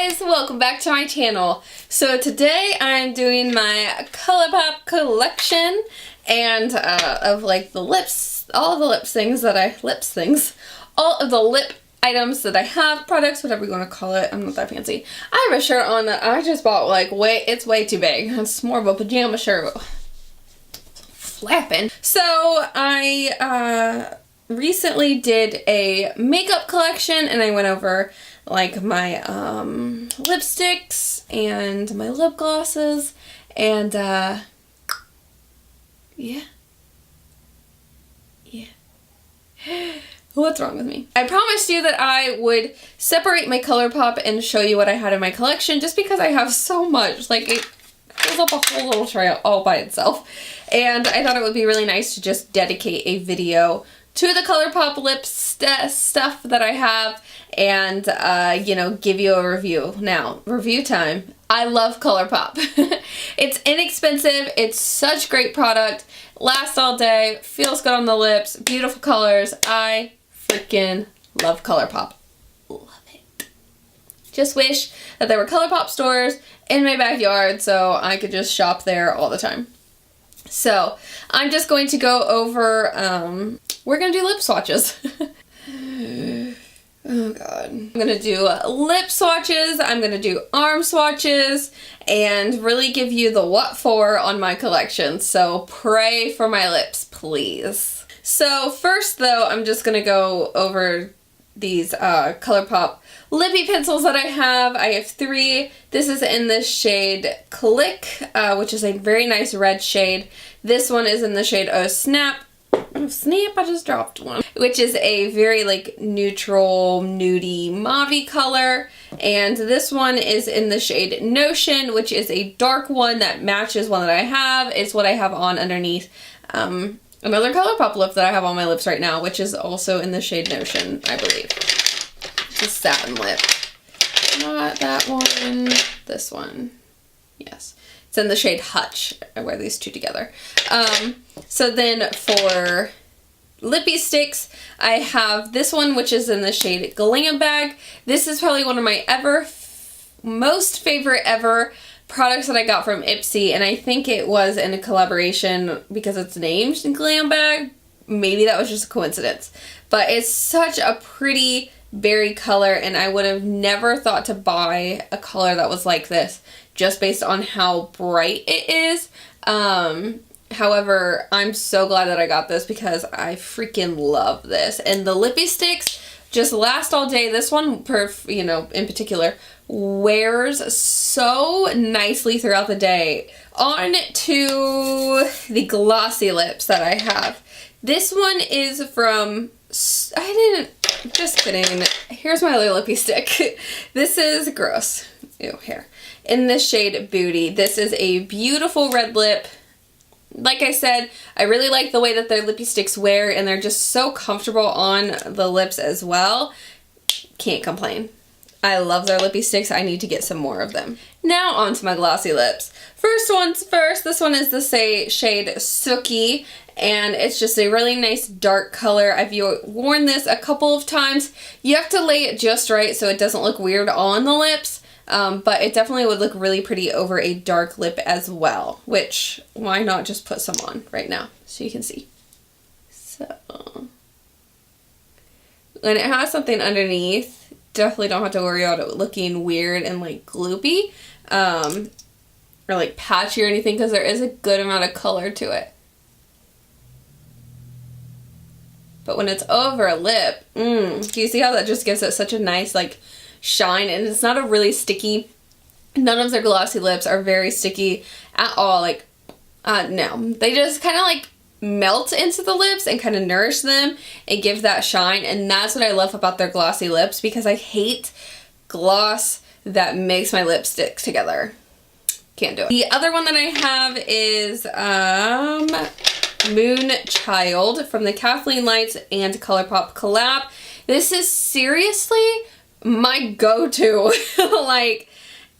guys, welcome back to my channel. So today I'm doing my Colourpop collection and of like the lips, all of the lip items that I have, products, whatever you want to call it. I'm not that fancy. I have a shirt on that I just bought like it's way too big. It's more of a pajama shirt. Flapping. So I recently did a makeup collection and I went over like my lipsticks and my lip glosses and yeah. What's wrong with me? I promised you that I would separate my Colourpop and show you what I had in my collection just because I have so much. Like, it fills up a whole little tray all by itself. And I thought it would be really nice to just dedicate a video to the Colourpop lip stuff that I have and, you know, give you a review. Now, review time. I love Colourpop. It's inexpensive. It's such great product. Lasts all day. Feels good on the lips. Beautiful colors. I freaking love Colourpop. Love it. Just wish that there were Colourpop stores in my backyard so I could just shop there all the time. So, I'm just going to go over, we're going to do lip swatches. Oh god. I'm going to do lip swatches, I'm going to do arm swatches, and really give you the what for on my collection. So pray for my lips, please. So first though, I'm just going to go over these Colourpop Lippie pencils that I have. I have 3. This is in the shade Clique, which is a very nice red shade. This one is in the shade Oh Snap. Oh snap, I just dropped one. Which is a very like neutral, nudie, mauve-y color. And this one is in the shade Notion, which is a dark one that matches one that I have. It's what I have on underneath another Colourpop lip that I have on my lips right now, which is also in the shade Notion, I believe. It's a Satin Lip. Not that one. This one. Yes. It's in the shade Hutch. I wear these two together. So then for Lippie Stix, I have this one, which is in the shade Glam Bag. This is probably one of my most favorite ever products that I got from Ipsy, and I think it was in a collaboration because it's named Glam Bag. Maybe that was just a coincidence. But it's such a pretty berry color, and I would have never thought to buy a color that was like this just based on how bright it is. However, I'm so glad that I got this because I freaking love this. And the Lippie Stix just last all day. This one, in particular, wears so nicely throughout the day. On to the glossy lips that I have. This one is from, just kidding. Here's my little Lippie stick. This is gross. Ew, hair. In the shade Bootie. This is a beautiful red lip. Like I said, I really like the way that their Lippie Stix wear, and they're just so comfortable on the lips as well. Can't complain. I love their Lippie Stix. I need to get some more of them. Now on to my glossy lips. First one's first. This one is the shade Sookie, and it's just a really nice dark color. I've worn this a couple of times. You have to lay it just right so it doesn't look weird on the lips. But it definitely would look really pretty over a dark lip as well, which, why not just put some on right now so you can see. So, when it has something underneath, definitely don't have to worry about it looking weird and like gloopy, or like patchy or anything, because there is a good amount of color to it. But when it's over a lip, do you see how that just gives it such a nice like shine? And it's not a really sticky, none of their glossy lips are very sticky at all. Like, no, they just kind of like melt into the lips and kind of nourish them and give that shine. And that's what I love about their glossy lips, because I hate gloss that makes my lips stick together. Can't do it. The other one that I have is Moonchild from the Kathleen Lights and Colourpop collab. This is seriously my go-to. Like,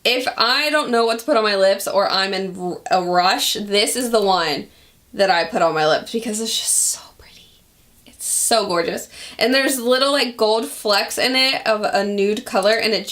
if I don't know what to put on my lips or I'm in a rush, this is the one that I put on my lips because it's just so pretty. It's So gorgeous. And there's little like gold flecks in it of a nude color, and it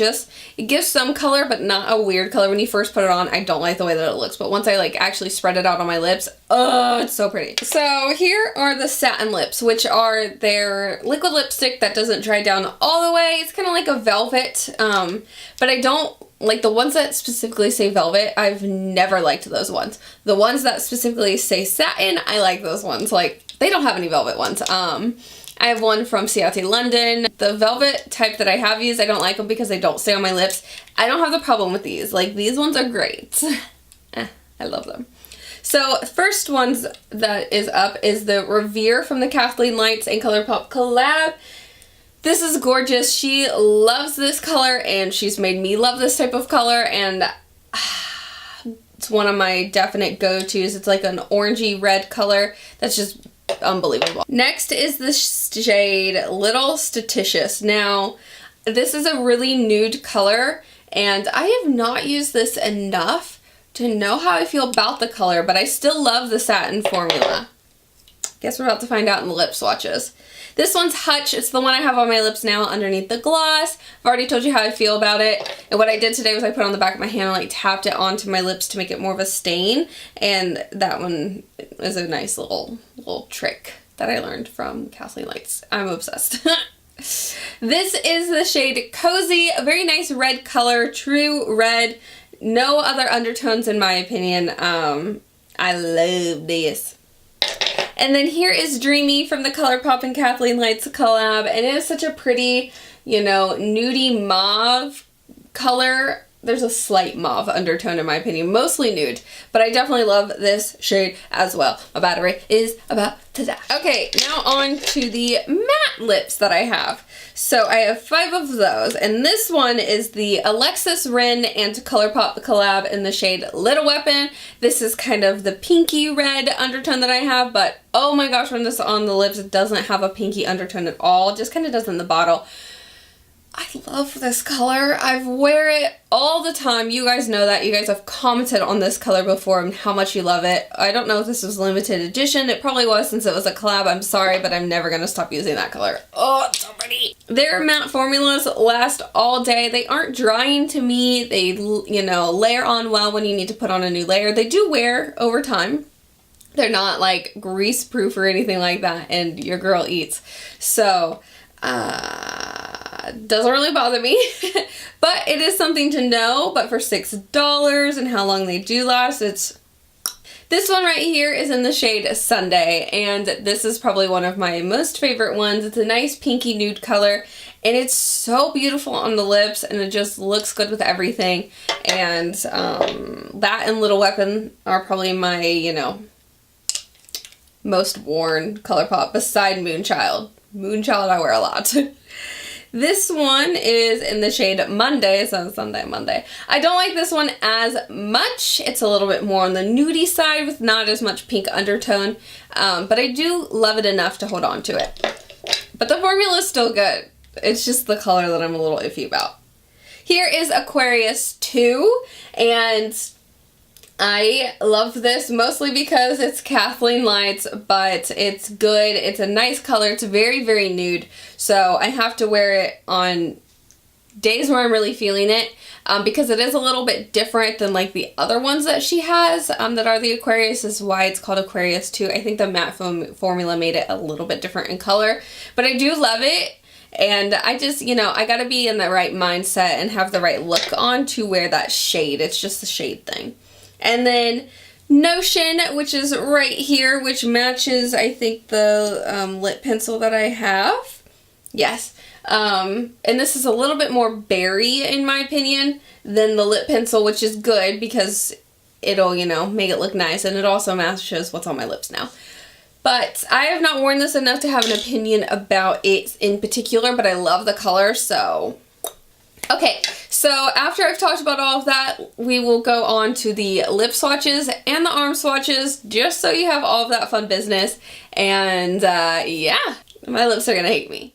gives some color but not a weird color. When you first put it on, I don't like the way that it looks, but once I like actually spread it out on my lips, oh, it's so pretty. So here are the Satin Lips, which are their liquid lipstick that doesn't dry down all the way. It's kind of like a velvet, but I don't like the ones that specifically say velvet. I've never liked those ones. The ones that specifically say satin, I like those ones. Like, they don't have any velvet ones. I have one from Ciate London. The velvet type that I have used, I don't like them because they don't stay on my lips. I don't have the problem with these. Like, these ones are great. I love them. So, first ones that is up is the Reve from the Kathleen Lights and Colourpop collab. This is gorgeous. She loves this color, and she's made me love this type of color, and it's one of my definite go-tos. It's like an orangey red color that's just unbelievable. Next is the shade Little Stiticious. Now, this is a really nude color, and I have not used this enough to know how I feel about the color, but I still love the satin formula. Guess we're about to find out in the lip swatches. This one's Hutch. It's the one I have on my lips now underneath the gloss. I've already told you how I feel about it. And what I did today was I put it on the back of my hand and like tapped it onto my lips to make it more of a stain. And that one is a nice little trick that I learned from Kathleen Lights. I'm obsessed. This is the shade Cozy. A very nice red color, true red. No other undertones in my opinion. I love this. And then here is Dreamy from the Colourpop and Kathleen Lights collab, and it is such a pretty, you know, nudie mauve color. There's a slight mauve undertone in my opinion, mostly nude, but I definitely love this shade as well. My battery is about to die. Okay, now on to the matte lips that I have. So I have 5 of those, and this one is the Alexis Rin and Colourpop collab in the shade Little Weapon. This is kind of the pinky red undertone that I have, but oh my gosh, when this is on the lips, it doesn't have a pinky undertone at all. It just kind of does in the bottle. I love this color. I wear it all the time. You guys know that. You guys have commented on this color before and how much you love it. I don't know if this was limited edition. It probably was since it was a collab. I'm sorry, but I'm never going to stop using that color. Oh, it's so pretty. Their matte formulas last all day. They aren't drying to me. They, you know, layer on well when you need to put on a new layer. They do wear over time. They're not like grease proof or anything like that, and your girl eats. So, doesn't really bother me, but it is something to know. But for $6 and how long they do last, it's... This one right here is in the shade Sunday, and this is probably one of my most favorite ones. It's a nice pinky nude color, and it's so beautiful on the lips, and it just looks good with everything. And that and Little Weapon are probably my, you know, most worn Colourpop beside Moonchild. Moonchild I wear a lot. This one is in the shade Monday, so Sunday, Monday. I don't like this one as much. It's a little bit more on the nudie side with not as much pink undertone, but I do love it enough to hold on to it. But the formula is still good. It's just the color that I'm a little iffy about. Here is Aquarius 2, and I love this mostly because it's Kathleen Lights, but it's good. It's a nice color. It's very, very nude. So I have to wear it on days where I'm really feeling it because it is a little bit different than like the other ones that she has that are the Aquarius. This is why it's called Aquarius 2. I think the matte formula made it a little bit different in color, but I do love it. And I just, you know, I gotta be in the right mindset and have the right look on to wear that shade. It's just the shade thing. And then Notion, which is right here, which matches, I think, the lip pencil that I have. Yes. And this is a little bit more berry, in my opinion, than the lip pencil, which is good because it'll, you know, make it look nice. And it also matches what's on my lips now. But I have not worn this enough to have an opinion about it in particular, but I love the color, so... Okay, so after I've talked about all of that, we will go on to the lip swatches and the arm swatches, just so you have all of that fun business. And yeah, my lips are gonna hate me.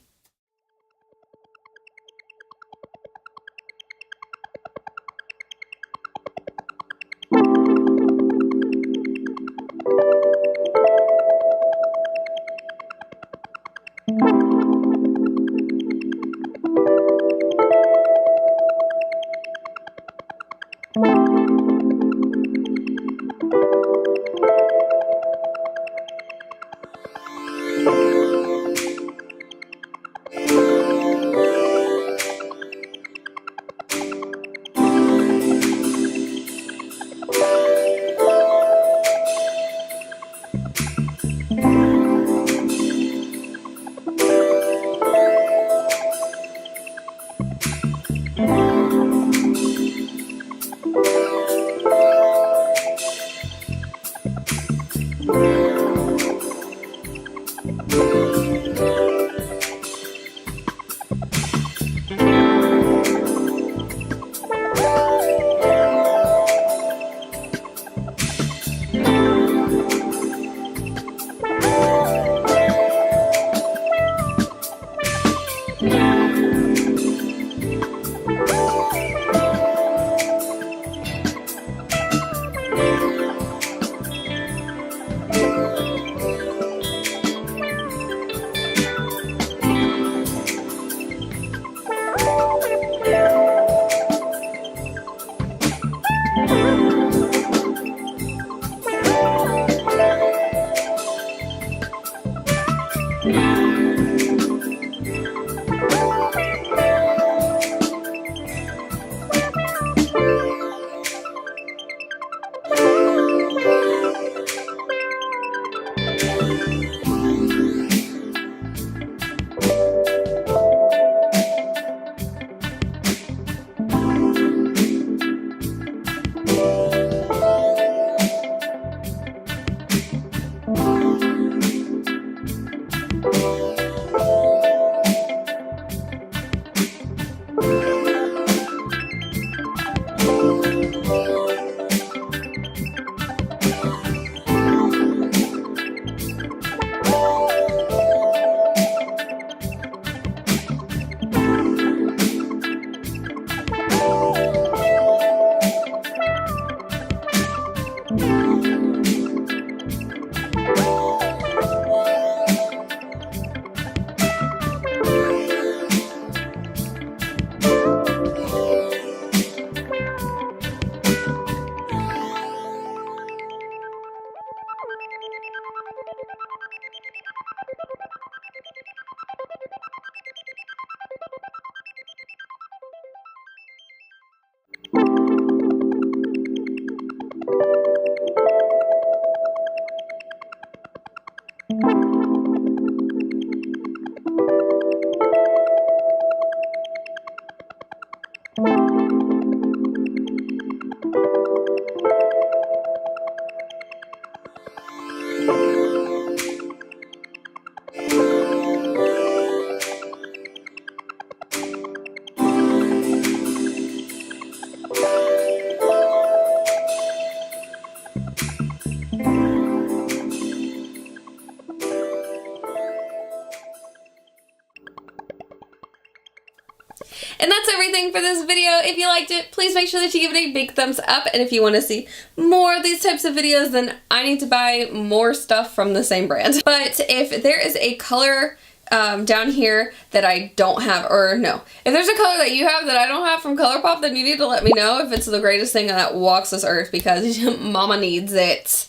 everything for this video. If you liked it, please make sure that you give it a big thumbs up. And if you want to see more of these types of videos, then I need to buy more stuff from the same brand. But if there is a color down here that I don't have, or no, if there's a color that you have that I don't have from Colourpop, then you need to let me know if it's the greatest thing that walks this earth, because mama needs it.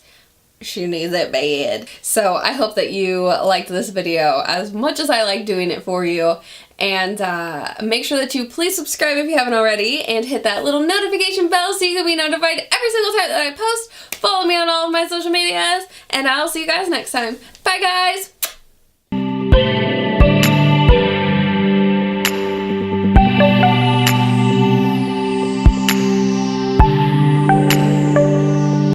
She needs it bad. So I hope that you liked this video as much as I like doing it for you. And make sure that you please subscribe if you haven't already, and hit that little notification bell so you can be notified every single time that I post. Follow me on all of my social medias, and I'll see you guys next time. Bye guys!